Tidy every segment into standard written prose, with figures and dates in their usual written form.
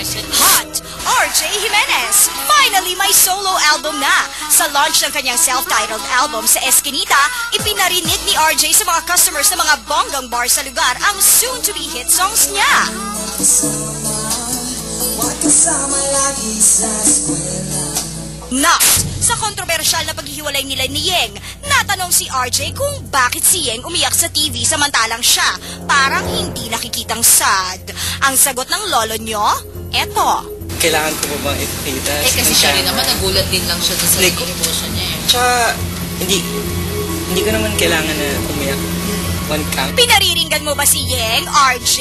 Hot! RJ Jimenez! Finally, may solo album na! Sa launch ng kanyang self-titled album sa Eskinita, ipinarinig ni RJ sa mga customers ng mga bonggang bar sa lugar ang soon-to-be hit songs niya. Not! Sa kontrobersyal na paghihiwalay nila ni Yeng, natanong si RJ kung bakit si Yeng umiyak sa TV samantalang siya parang hindi nakikitang sad. Ang sagot ng lolo nyo, eto. Kailangan ko ba bang ipita? Kasi siya rin naman, nagulat din lang siya sa like, emotion niya eh. Tsaka, hindi ko naman kailangan na umiyak. One count. Pinariringgan mo ba si Yeng, RJ?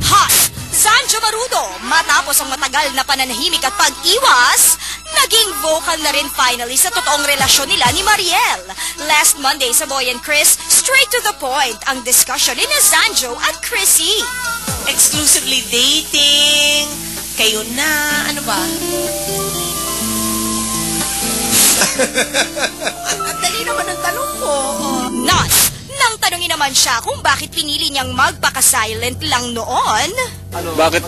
Hot! Sanjo Marudo, matapos ang matagal na pananahimik at pag-iwas, naging vocal na rin finally sa totoong relasyon nila ni Mariel. Last Monday sa Boy and Chris, straight to the point ang discussion ni Sanjo at Chrissy. Exclusively dating, kayo na, ano ba? Ang dali naman ang tanong ko. Not! Nang tanongin naman siya kung bakit pinili niyang magpaka-silent lang noon. Bakit?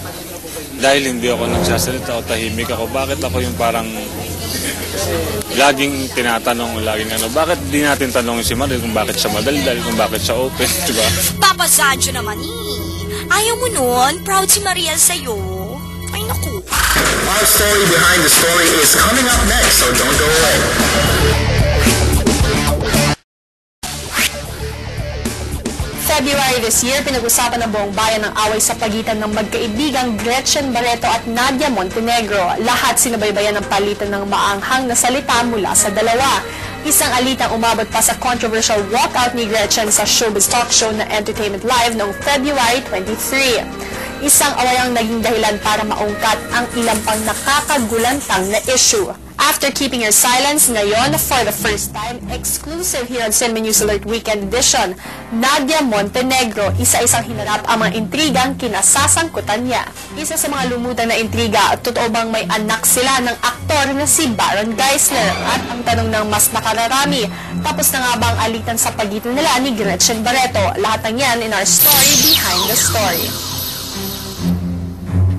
Dahil hindi ako nagsasalita o tahimik ako, bakit ako yung parang laging tinatanong, laging ano, bakit di natin tanongin si Mariel kung bakit siya madaldal, kung bakit siya open, diba? Papa Sanjo naman ayaw mo nun, proud si Mariel sa'yo. Ay naku. Our story behind the story is coming up next, so don't go away. February this year, pinag-usapan ng buong bayan ang away sa pagitan ng magkaibigang Gretchen Barreto at Nadia Montenegro. Lahat sinubaybayan ng palitan ng maanghang na salita mula sa dalawa. Isang alitang umabot pa sa controversial walkout ni Gretchen sa showbiz talk show na Entertainment Live noong February 23. Isang awayang naging dahilan para maungkat ang ilang pang nakakagulantang na issue. After keeping her silence, ngayon, for the first time, exclusive here on Cinema News Alert Weekend Edition, Nadia Montenegro, isa-isang hinarap ang mga intrigang kinasasangkutan niya. Isa sa mga lumutang na intriga, totoo bang may anak sila ng aktor na si Baron Geisler? At ang tanong ng mas nakararami, tapos na nga ba ang alitan sa pagitan nila ni Gretchen Barreto? Lahat ng yan in our story behind the story.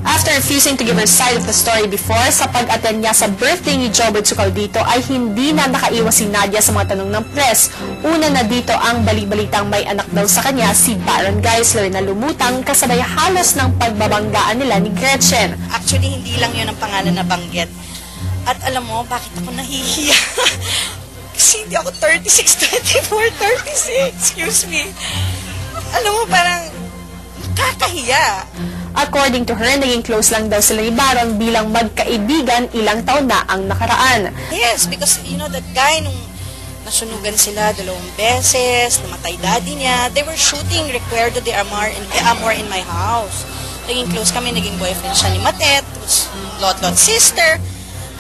After refusing to give her side of the story before, sa pag-attend niya sa birthday ni Jobert Sucaldito ay hindi na nakaiwas si Nadia sa mga tanong ng press. Una na dito ang bali-balitang may anak daw sa kanya si Baron Geisler na lumutang kasabay halos ng pagbabanggaan nila ni Gretchen. Actually, hindi lang yun ang pangalan na banggit. At alam mo, bakit ako nahihiya? Kasi hindi ako 36, 24, 36. Excuse me. Alam mo, parang nakakahiya. According to her, naging close lang daw sila ni Baron bilang magkaibigan ilang taon na ang nakaraan. Yes, because you know that guy, nung nasunugan sila 2 beses, namatay daddy niya, they were shooting Recuerdo de Amor in my house. Naging close kami, naging boyfriend siya ni Matet, Lot-Lot's sister.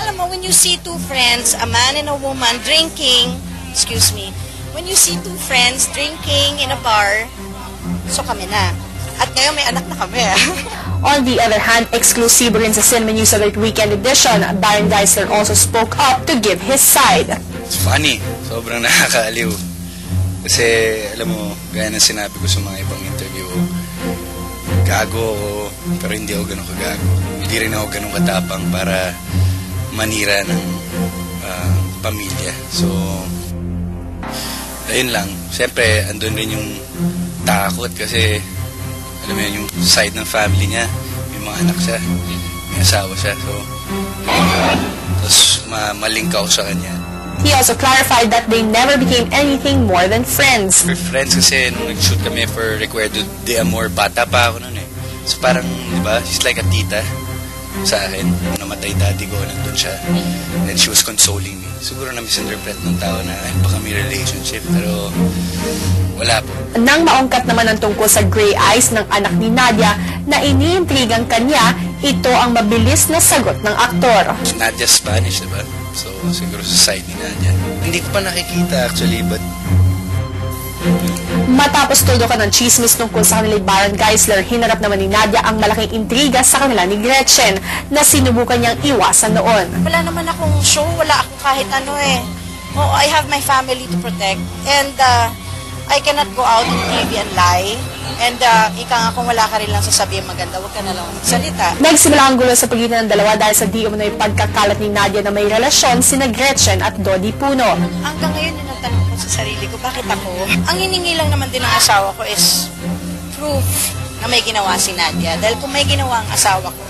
Alam mo, when you see two friends, a man and a woman drinking, excuse me, when you see two friends drinking in a bar, so kami na. At ngayon may anak na kami. On the other hand, exclusive rin sa Cinema News Alert Weekend Edition, Baron Geisler also spoke up to give his side. It's funny. Sobrang nakakaaliw. Kasi, alam mo, gaya ng sinabi ko sa mga ibang interview, gago ako, pero hindi ako ganun kagago. Hindi rin ako ganun katapang para manira ng pamilya. So, ayun lang. Siyempre, andun rin yung takot kasi alam mo yun, yung side ng family niya, may mga anak siya, may asawa siya, so tapos malingkaw sa kanya. He also clarified that they never became anything more than friends. We're friends kasi nung nag-shoot kami for Recuerdo de Amor, bata pa ako nun eh. So parang, di ba, she's like a tita sa akin. Nung namatay daddy ko, nandun siya. And she was consoling me. Siguro na-misinterpret ng tao na baka may relationship, pero wala po. Nang maungkat naman ang tungkol sa gray eyes ng anak ni Nadia na iniintrigang kanya, ito ang mabilis na sagot ng aktor. Nadia's Spanish, diba? So, siguro sa side ni Nadia. Hindi ko pa nakikita actually, but matapos todo ka ng chismis tungkol sa kanila Baron Geisler, hinarap naman ni Nadia ang malaking intriga sa kanila ni Gretchen na sinubukan niyang iwasan noon. Wala naman akong show, wala akong kahit ano eh. Oh, I have my family to protect. And I cannot go out on TV and lie. And ika nga kung wala ka rin lang sasabihin maganda, huwag ka na lang magsalita. Nagsimula ang gulo sa pagitan ng dalawa dahil sa di umano'y pagkakalat ni Nadia na may relasyon sina Gretchen at Dodi Puno. Hanggang ngayon, yun ang tanong ko sa sarili ko, bakit ako? Ang hiningi lang naman din ng asawa ko is proof na may ginawa si Nadia. Dahil kung may ginawa ang asawa ko,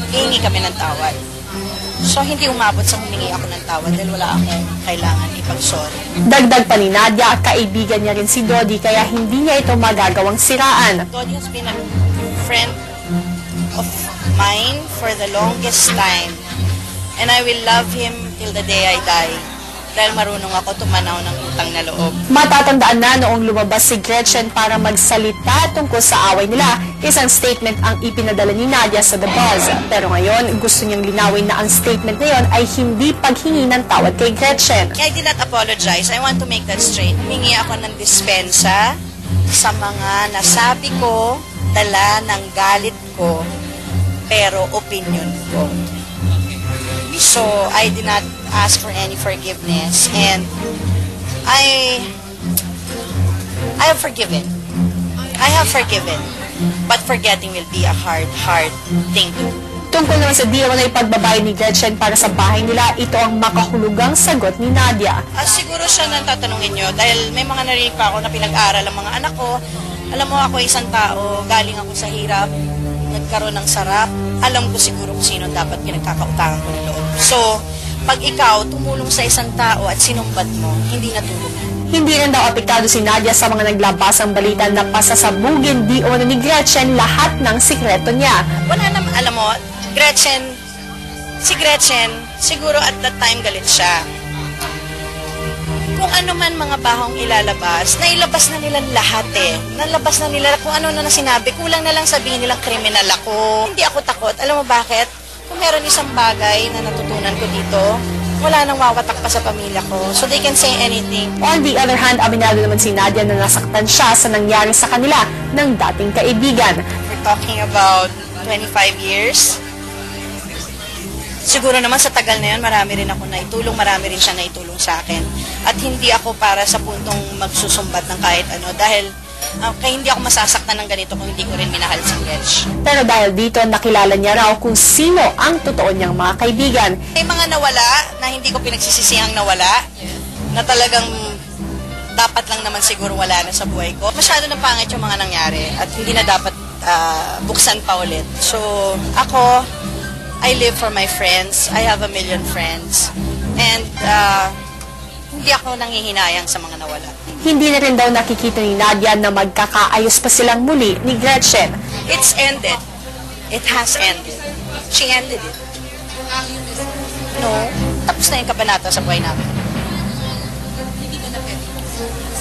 hihingi kami ng tawad. So, hindi umabot sa humingi ako ng tawad dahil wala akong kailangan ipag-sorry. Dagdag pa ni Nadia, kaibigan niya rin si Dodi kaya hindi niya ito magagawang siraan. Dodi has been a friend of mine for the longest time. And I will love him till the day I die. Dahil marunong ako tumanaw ng utang na loob. Matatandaan na noong lumabas si Gretchen para magsalita tungkol sa away nila, isang statement ang ipinadala ni Nadia sa The Buzz. Pero ngayon, gusto niyang linawin na ang statement na yon ay hindi paghingi ng tawad kay Gretchen. I did not apologize. I want to make that straight. Humingi ako ng dispensa sa mga nasabi ko, dala ng galit ko, pero opinion ko. So, I did not ask for any forgiveness. And I have forgiven. I have forgiven. But forgetting will be a hard thing to do. Tungkol naman sa di umano'y pagbabayad ni Gretchen para sa bahay nila, ito ang makahulugang sagot ni Nadia. Siguro siya nang tatanungin nyo dahil may mga narinig pa ako na pinag-aral ang mga anak ko. Alam mo, ako isang tao, galing ako sa hirap, nagkaroon ng sarap. Alam ko siguro kung sino dapat pinagkakautangan ko ng loob. So, pag ikaw tumulong sa isang tao at sinumbat mo, hindi natulong. Hindi rin daw apektado si Nadia sa mga naglabasang balita na pasasabugin di umano ni Gretchen lahat ng sikreto niya. Wala naman, alam mo, si Gretchen, siguro at that time galit siya. Kung ano man mga bahong ilalabas, nailabas na nila lahat eh. Nalabas na nila kung ano na sinabi. Kulang na lang sabihin nilang kriminal ako. Hindi ako takot. Alam mo bakit? Kung meron isang bagay na natutunan ko dito, wala nang wawatak pa sa pamilya ko. So they can say anything. On the other hand, aminado naman si Nadia na nasaktan siya sa nangyari sa kanila ng dating kaibigan. We're talking about 25 years. Siguro naman sa tagal na yun, marami rin ako naitulong, marami rin siya naitulong sa akin. At hindi ako para sa puntong magsusumbat ng kahit ano dahil kaya hindi ako masasaktan ng ganito kung hindi ko rin minahal si Gretch. Pero dahil dito, nakilala niya raw kung sino ang totoo niyang mga kaibigan. May mga nawala na hindi ko pinagsisisihang nawala, na talagang dapat lang naman siguro wala na sa buhay ko. Masyado na pangit yung mga nangyari at hindi na dapat buksan pa ulit. So, ako, I live for my friends. I have 1 million friends. And hindi ako nanghihinayang sa mga nawala. Hindi na rin daw nakikita ni Nadia na magkakaayos pa silang muli ni Gretchen. It's ended. It has ended. She ended it. No. Tapos na yung kabanata sa buhay namin.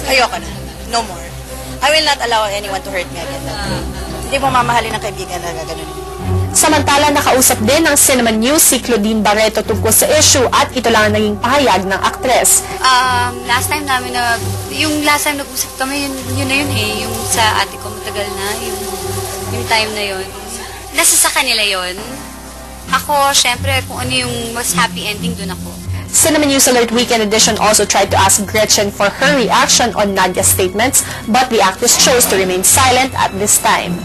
Ayoko na. No more. I will not allow anyone to hurt me again. Hindi mo mamahalin ng kaibigan na gaganon. Samantala, nakausap din ng Cinema News si Claudine Barreto tungkol sa issue at ito lang ang naging pahayag ng aktres. Last time nag-usap kami, yun na yun eh. Yung sa ate ko matagal na, yung time na yun. Nasa sa kanila yun. Ako, syempre, kung ano yung mas happy ending, dun ako. Cinema News Alert Weekend Edition also tried to ask Gretchen for her reaction on Nadia's statements, but the actress chose to remain silent at this time.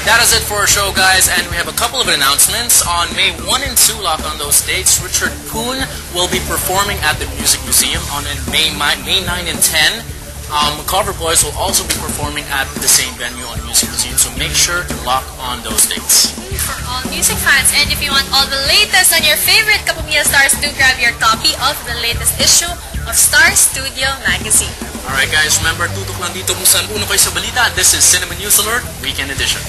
That is it for our show, guys, and we have a couple of announcements. On May 1 and 2, lock on those dates, Richard Poon will be performing at the Music Museum. On May 9 and 10, Cover Boys will also be performing at the same venue on Music Museum, so make sure to lock on those dates. For all music fans, and if you want all the latest on your favorite Kapamilya stars, do grab your copy of the latest issue of Star Studio Magazine. Alright guys, remember, tutok lang dito kung saan uno kayo sa balita. This is Cinema News Alert, Weekend Edition.